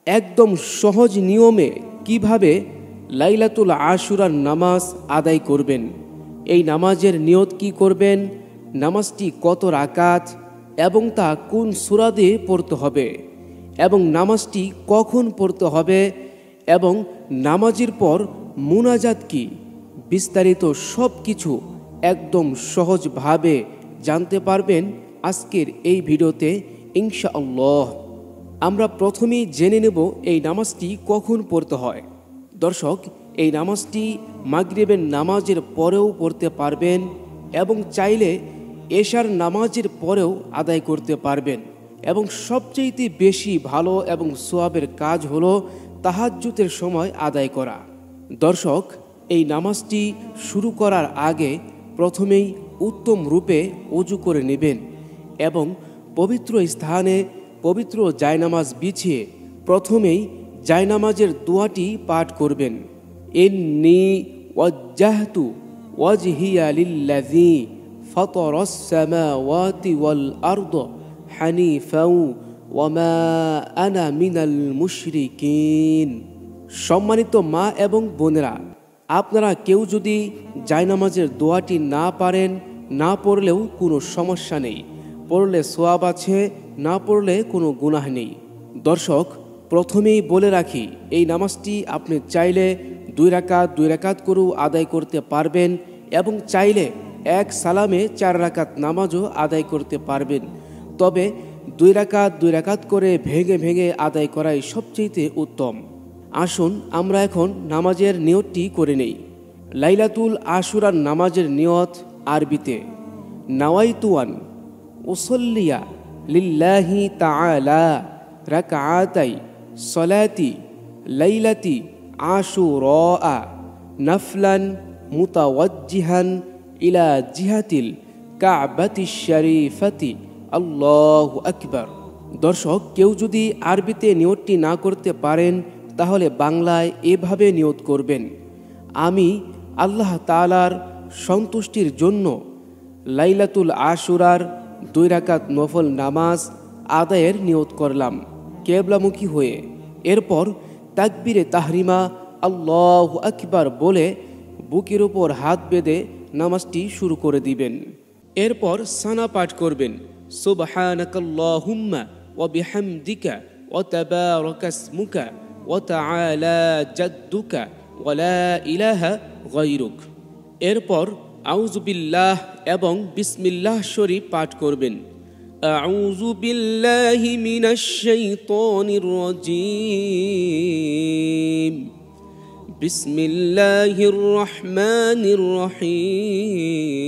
একদম সহজ নিয়মে কিভাবে লাইলাতুল আশুরার নামাজ আদায় করবেন, এই নামাজের নিয়ত কি করবেন, নামাজটি কত রাকাত এবং তা কোন সূরা দিয়ে পড়তে হবে এবং নামাজটি কখন পড়তে হবে এবং নামাজের পর মুনাজাত কি, বিস্তারিত সব কিছু একদম সহজভাবে জানতে পারবেন আজকের এই ভিডিওতে ইনশাআল্লাহ। আমরা প্রথমেই জেনে নেব এই নামাজটি কখন পড়তে হয়। দর্শক, এই নামাজটি মাগরিবের নামাজের পরেও পড়তে পারবেন এবং চাইলে এশার নামাজের পরেও আদায় করতে পারবেন এবং সবচেয়ে বেশি ভালো এবং সওয়াবের কাজ হলো তাহাজ্জুদের সময় আদায় করা। দর্শক, এই নামাজটি শুরু করার আগে প্রথমেই উত্তম রূপে ওযু করে নেবেন এবং পবিত্র স্থানে পবিত্র জায়নামাজ বিছিয়ে প্রথমেই জায়নামাজের দোয়াটি পাঠ করবেন। ইন্নী ওয়াজ্জাহতু ওয়াজহিয়া লিল্লাযী ফাতারাস সামাওয়াতি ওয়াল আরদ হানিফাও ওয়া মা আনা মিনাল মুশরিকিন। সম্মানিত মা এবং বোনেরা, আপনারা কেউ যদি জায়নামাজের দোয়াটি না পারেন, না পড়লেও কোনো সমস্যা নেই, পড়লে সওয়াব আছে, না পড়লে কোনো গুনাহ নেই। দর্শক, প্রথমেই বলে রাখি, এই নামাজটি আপনি চাইলে 2 রাকাত করেও আদায় করতে পারবেন এবং চাইলে এক সালামে 4 রাকাত নামাজও আদায় করতে পারবেন। তবে 2 রাকাত করে ভেঙে ভেঙে আদায় করাই সবচেয়ে উত্তম। আসুন আমরা এখন নামাজের নিয়তটি করে নেই। লাইলাতুল আশুরার নামাজের নিয়ত আরবিতে নাওয়াইতুয়ান উসল্লিয়া লিল্লাহি তাআলা রাকআতাই সলাতি লাইলাতি আশুরা নাফলান মুতাওয়াজ্জিহান ইলা জিহাতিল কাবাতিশ শরীফাতি আল্লাহু আকবার। দর্শক, কেউ যদি আরবিতে নিয়তটি না করতে পারেন তাহলে বাংলায় এভাবে নিয়ত করবেন: আমি আল্লাহ তাআলার সন্তুষ্টির জন্য লাইলাতুল আশুরার 2 রাকাত নফল নামাজ আদায়ের নিয়ত করলাম কিবলামুখী হয়ে। এরপর তাকবীরে তাহরিমা আল্লাহু আকবার বলে বুকের উপর হাত বেঁধে নামাজটি শুরু করে দিবেন। এরপর সানা পাঠ করবেন: সুবহানাকাল্লাহুম্মা ওয়া বিহামদিকা ওয়া তাবারাকাসমুকা ওয়া তাআলা জাদ্দুকা ওয়া লা ইলাহা গায়রুক। এরপর আউযু বিল্লাহ এবং বিসমিল্লাহ শরীফ পাঠ করবেন: আউযু বিল্লাহি মিনাশ শাইতানির রাজীম, বিসমিল্লাহির রহমানির রহিম।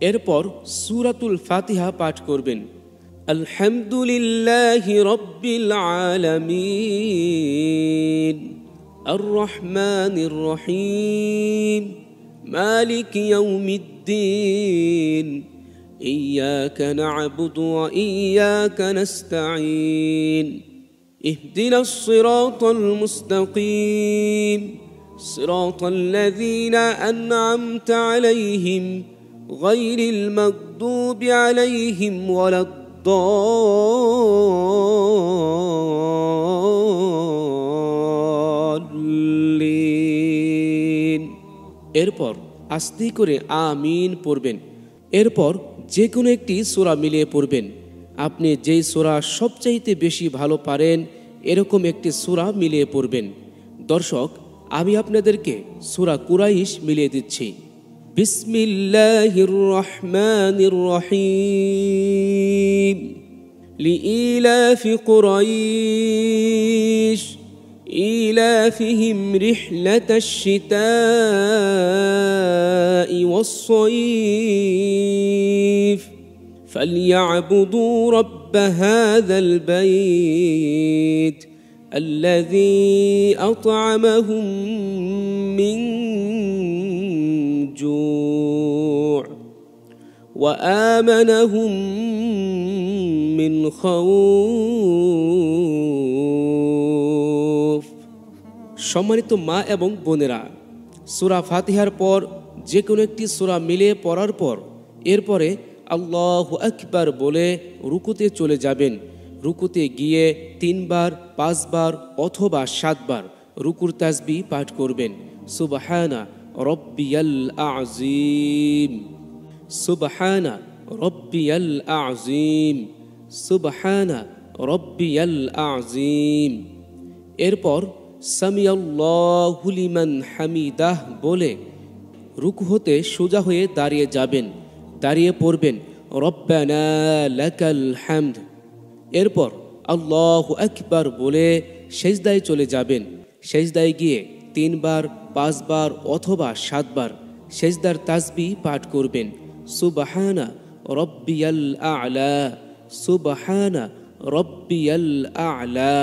এরপর সূরাতুল ফাতিহা পাঠ করবেন: আলহামদুলিল্লাহি রাব্বিল আলামিন আর রহমানির রহিম মালিকি ইয়াউমিদ্দিন ইয়্যাকা না'বুদু ওয়া ইয়্যাকা নাস্তাঈন ইহদিনাস সিরাতাল মুস্তাকিম সিরাতাল লাযীনা আন'আমতা আলাইহিম গায়রিল মাগদুবি আলাইহিম ওয়ালাদ-দাল্লিন। এরপর আস্তে করে আমিন পড়বেন। এরপর যে কোনো একটি সূরা মিলিয়ে পড়বেন। আপনি যেই সূরা সবচাইতে বেশি ভালো পারেন এরকম একটি সূরা মিলিয়ে পড়বেন। দর্শক, আমি আপনাদেরকে সূরা কুরাইশ মিলিয়ে দিচ্ছি। বিসমিল্লাহির রহমানির রহিম লিইলাফি কুরাইশ ইলাফিহিম রিহলাতাশ শিতাই ওয়াস-সাইফ فليعبدوا رب هذا البيت الذي أطعمهم من جوع وآمنهم من خوف। সম্মানিত মা এবং বোনেরা, সূরা ফাতিহার পর যে কোনো একটি সূরা মিলিয়ে পড়ার পর এরপরে আল্লাহু আকবার বলে রুকুতে চলে যাবেন। রুকুতে গিয়ে 3 বার 5 বার অথবা 7 বার রুকুর তাসবিহ পাঠ করবেন। সুবহানা রব্বিয়াল আযীম, সুবহানা রব্বিয়াল আযীম, সুবহানা রব্বিয়াল আযীম। এরপর সামিআল্লাহু লিমান হামিদাহ বলে রুকু হতে সোজা হয়ে দাঁড়িয়ে যাবেন। দাঁড়িয়ে পড়বেন রব্বানা লাকাল হামদ। এরপর আল্লাহু আকবার বলে সেজদায় চলে যাবেন। সেজদায় গিয়ে 3 বার 5 বার অথবা 7 বার সেজদার তাসবিহ পাঠ করবেন। সুবহানা রব্বিয়াল আ'লা, সুবহানা রব্বিয়াল আ'লা,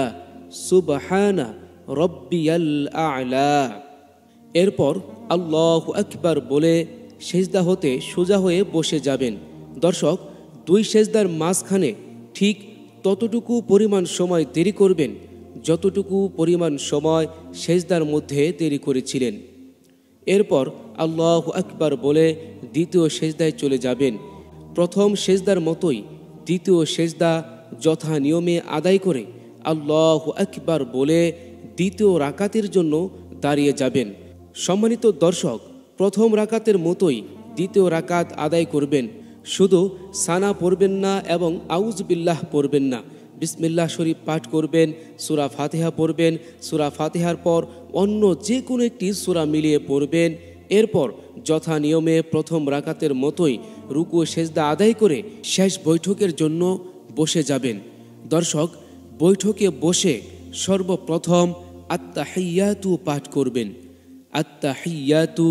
সুবহানা রব্বিয়াল আ'লা। এরপর আল্লাহু আকবার বলে সেজদা হতে সোজা হয়ে বসে যাবেন। দর্শক, 2 সেজদার মাঝখানে ঠিক ততটুকু পরিমাণ সময় দেরি করবেন যতটুকু পরিমাণ সময় সেজদার মধ্যে দেরি করেছিলেন। এরপর আল্লাহু আকবার বলে দ্বিতীয় সেজদায় চলে যাবেন। প্রথম সেজদার মতোই দ্বিতীয় সেজদা যথা নিয়মে আদায় করে আল্লাহু আকবার বলে দ্বিতীয় রাকাতের জন্য দাঁড়িয়ে যাবেন। সম্মানিত দর্শক, প্রথম রাকাতের মতোই দ্বিতীয় রাকাত আদায় করবেন। শুধু সানা পড়বেন না এবং আউজ বিল্লাহ পড়বেন না, বিসমিল্লাহ শরীফ পাঠ করবেন, সূরা ফাতিহা পড়বেন, সূরা ফাতিহার পর অন্য যে কোনো একটি সূরা মিলিয়ে পড়বেন। এরপর যথা নিয়মে প্রথম রাকাতের মতোই রুকু সেজদা আদায় করে শেষ বৈঠকের জন্য বসে যাবেন। দর্শক, বৈঠকে বসে সর্বপ্রথম আত্তাহিয়াতু পাঠ করবেন। আত্তাহিয়াতু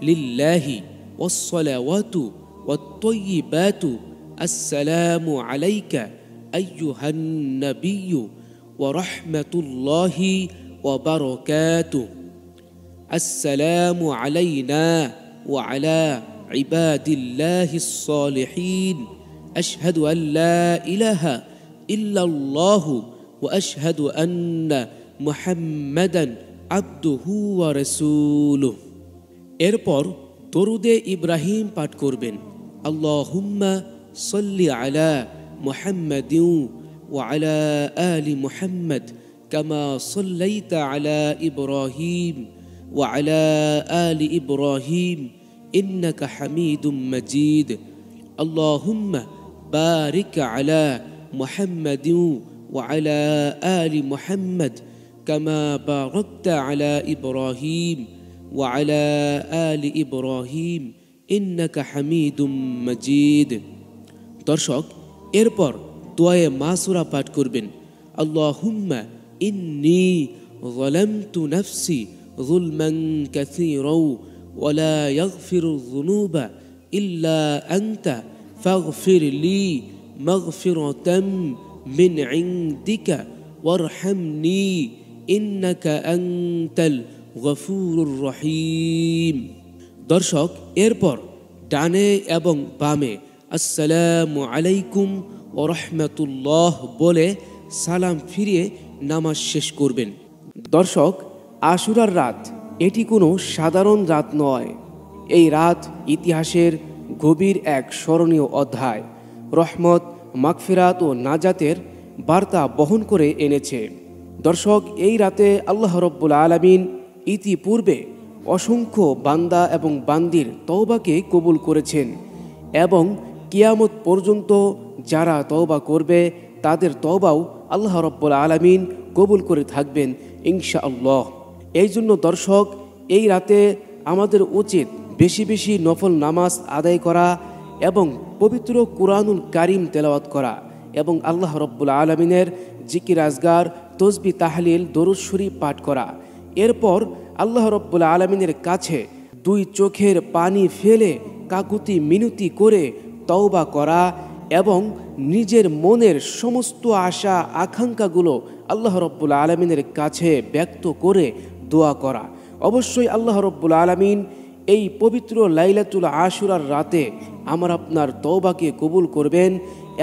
লিল্লাহি ওয়াসসালাওয়াতু ওয়াত-তাইয়্যিবাতু আসসালামু আলাইকা আইয়ুহান নাবিয়্যু ওয়া রাহমাতুল্লাহি ওয়া বারাকাতুহু। আসসালামু আলাইনা ওয়া আলা ইবাদিল্লাহিস সালিহিন। আশহাদু আল্লা ইলাহা ইল্লাল্লাহু ওয়া আশহাদু আন্না মুহাম্মাদান আবদুহু ওয়া রাসূলুহু। এরপর দরুদে ইব্রাহিম পাঠ করবেন। আল্লাহুম্মা সাল্লি আলা মুহাম্মাদিন ওয়া আলা আলি মুহাম্মাদ কামা সাল্লাইতা আলা ইব্রাহিম ওয়া আলা আলি ইব্রাহিম ইন্নাকা হামিদুম মাজিদ। আল্লাহুম্মা বারিক আলা মুহাম্মাদিন ওয়া আলা আলি মুহাম্মাদ কামা বারাকতা আলা ইব্রাহিম ওয়া আলা আলি ইব্রাহিম ইন্নাকা হামিদুম মাজিদ। দর্শক, এরপর দোয়ায়ে মাসুরা পাঠ করবেন। আল্লাহুম্মা ইন্নী যালামতু নাফসি যুলমান কাসীরাও ওয়া লা ইয়াগফিরুয যুনুবা ইল্লা আনতা ফাগফির লি মাগফিরাতাম মিন ইনদিকা ওয়ারহামনি ইন্নাকা আনতাল গফুরুর রহিম। দর্শক, এরপর ডানে এবং বামে আসসালামু আলাইকুম ওয়া রাহমাতুল্লাহ বলে সালাম ফিরিয়ে নামাজ শেষ করবেন। দর্শক, আশুরার রাত এটি কোনো সাধারণ রাত নয়। এই রাত ইতিহাসের গভীর এক স্মরণীয় অধ্যায়, রহমত, মাগফিরাত ও নাজাতের বার্তা বহন করে এনেছে। দর্শক, এই রাতে আল্লাহ রব্বুল আলামিন ইতিপূর্বে অসংখ্য বান্দা এবং বান্দির তওবাকে কবুল করেছেন এবং কিয়ামত পর্যন্ত যারা তওবা করবে তাদের তওবাও আল্লাহ রব্বুল আলামিন কবুল করে থাকবেন ইনশাআল্লাহ। এই জন্য দর্শক, এই রাতে আমাদের উচিত বেশি বেশি নফল নামাজ আদায় করা এবং পবিত্র কুরআনুল কারীম তেলাওয়াত করা এবং আল্লাহ রব্বুল আলামিনের জিকির আজগার, তসবিহ, তাহলিল, দরুদ শরীফ পাঠ করা। এরপর আল্লাহ রব্বুল আলামিনের কাছে 2 চোখের পানি ফেলে কাকুতি মিনতি করে তওবা করা এবং নিজের মনের সমস্ত আশা আকাঙ্ক্ষাগুলো আল্লাহ রব্বুল আলামিনের কাছে ব্যক্ত করে দোয়া করা। অবশ্যই আল্লাহ রব্বুল আলামিন এই পবিত্র লাইলাতুল আশুরার রাতে আমার আপনার তওবাকে কবুল করবেন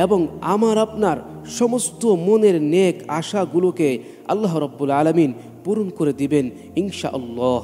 এবং আমার আপনার সমস্ত মনের নেক আশাগুলোকে আল্লাহ রব্বুল আলামিন পূরণ করে দিবেন ইনশাআল্লাহ।